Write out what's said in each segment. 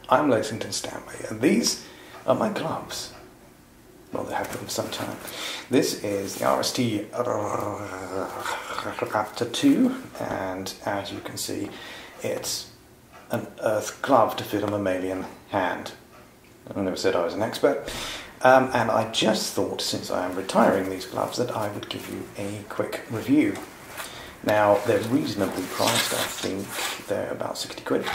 I'm Lexington Stanley, and these are my gloves. Well, they have been for some time. This is the RST Raptor 2, and as you can see, it's an earth glove to fit a mammalian hand. I never said I was an expert. And I just thought, since I am retiring these gloves, that I would give you a quick review. Now, they're reasonably priced. I think they're about 60 quid.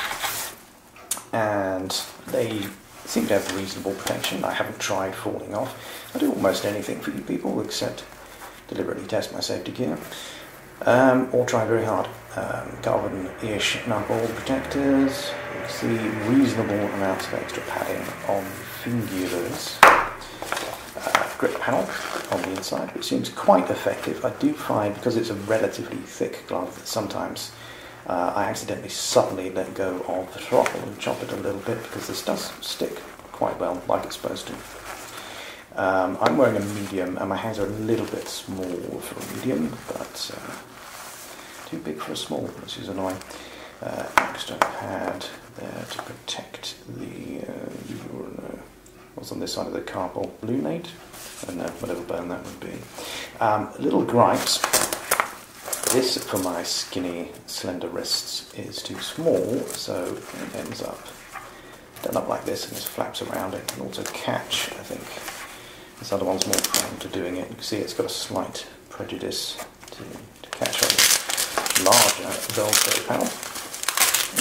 And they seem to have reasonable protection. I haven't tried falling off. I do almost anything for you people except deliberately test my safety gear. Or try very hard. Carbon-ish knuckle protectors. You can see reasonable amounts of extra padding on the fingers. Grip panel on the inside, which seems quite effective. I do find, because it's a relatively thick glove, that sometimes I accidentally suddenly let go of the throttle and chop it a little bit, because this does stick quite well, like it's supposed to. I'm wearing a medium, and my hands are a little bit small for a medium, but too big for a small, which is annoying. Extra pad there to protect the what's on this side of the carpal lunate, and whatever bone that would be. Little gripes. This, for my skinny, slender wrists, is too small, so it ends up done up like this and just flaps around. It can also catch, I think. This other one's more prone to doing it. You can see it's got a slight prejudice to catch on the larger Velcro panel.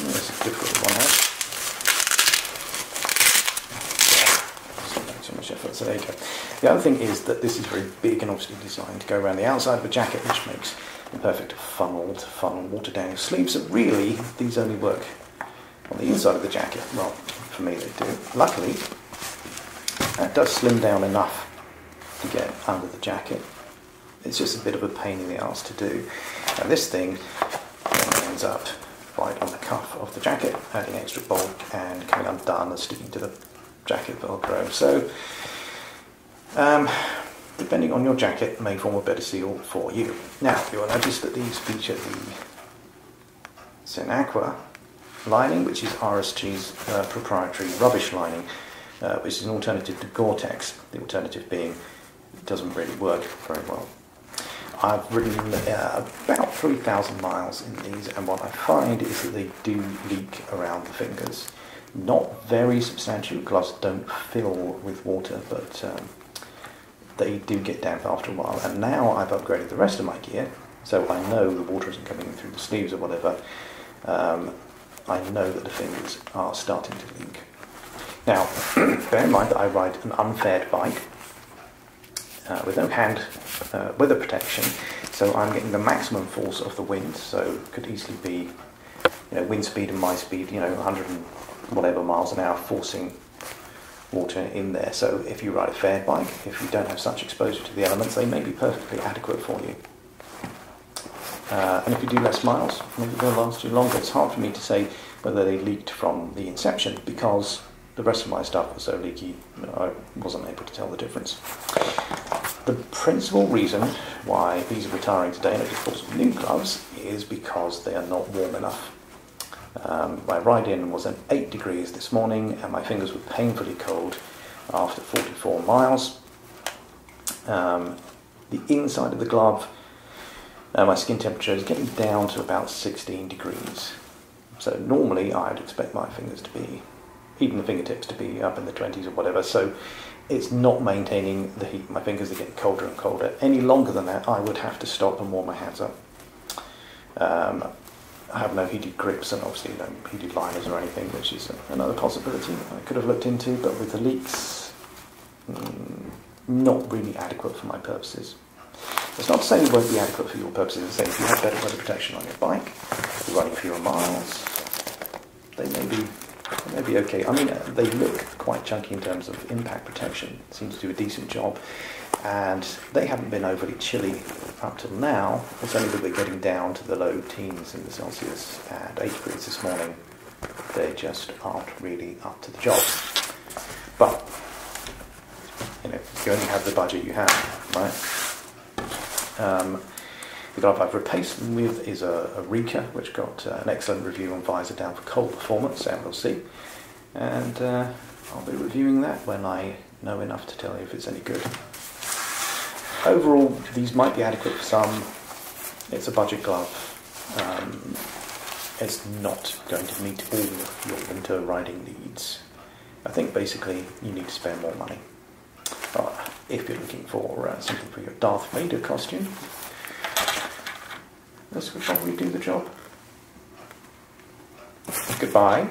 This is a difficult one out. So much effort, so there you go. The other thing is that this is very big and obviously designed to go around the outside of the jacket, which makes the perfect funnel to funnel water down your sleeves. So really, these only work on the inside of the jacket. Well, for me they do. Luckily, that does slim down enough to get under the jacket. It's just a bit of a pain in the arse to do. And this thing ends up right on the cuff of the jacket, adding extra bulk and coming undone and sticking to the jacket Velcro. So, depending on your jacket, may form a better seal for you. Now, you'll notice that these feature the Senaqua lining, which is RST's proprietary rubbish lining, which is an alternative to Gore-Tex. The alternative being it doesn't really work very well. I've ridden about 3,000 miles in these, and what I find is that they do leak around the fingers. Not very substantial. Gloves don't fill with water, but they do get damp after a while. And now I've upgraded the rest of my gear, so I know the water isn't coming in through the sleeves or whatever. I know that the fingers are starting to leak. Now, bear in mind that I ride an unfaired bike with no hand weather protection, so I'm getting the maximum force of the wind. So it could easily be, wind speed and my speed, 100 and whatever miles an hour, forcing water in there. So if you ride a fair bike, if you don't have such exposure to the elements, they may be perfectly adequate for you. And if you do less miles, maybe they'll last you longer. It's hard for me to say whether they leaked from the inception, because the rest of my stuff was so leaky, I wasn't able to tell the difference. The principal reason why these are retiring today and I just bought some new gloves is because they are not warm enough. My ride-in was at 8 degrees this morning, and my fingers were painfully cold after 44 miles. The inside of the glove, my skin temperature is getting down to about 16 degrees. So normally I'd expect my fingers to be, even the fingertips, to be up in the 20s or whatever. So it's not maintaining the heat. My fingers are getting colder and colder. Any longer than that, I would have to stop and warm my hands up. I have no heated grips and obviously no heated liners or anything, which is another possibility I could have looked into, but with the leaks, not really adequate for my purposes. It's not to say it won't be adequate for your purposes. It's saying if you have better weather protection on your bike, you're running fewer miles, they may be okay. I mean, they look quite chunky in terms of impact protection. It seems to do a decent job, and they haven't been overly chilly up till now. It's only that we're getting down to the low teens in the Celsius, and 8 degrees this morning. They just aren't really up to the job. But you only have the budget you have, right? The glove I've replaced them with is a Rika, which got an excellent review on Visor Down for cold performance, and we'll see. and I'll be reviewing that when I know enough to tell you if it's any good. Overall, these might be adequate for some. It's a budget glove. It's not going to meet all your winter riding needs. I think basically you need to spend more money. If you're looking for something for your Darth Vader costume, this would probably do the job. Goodbye.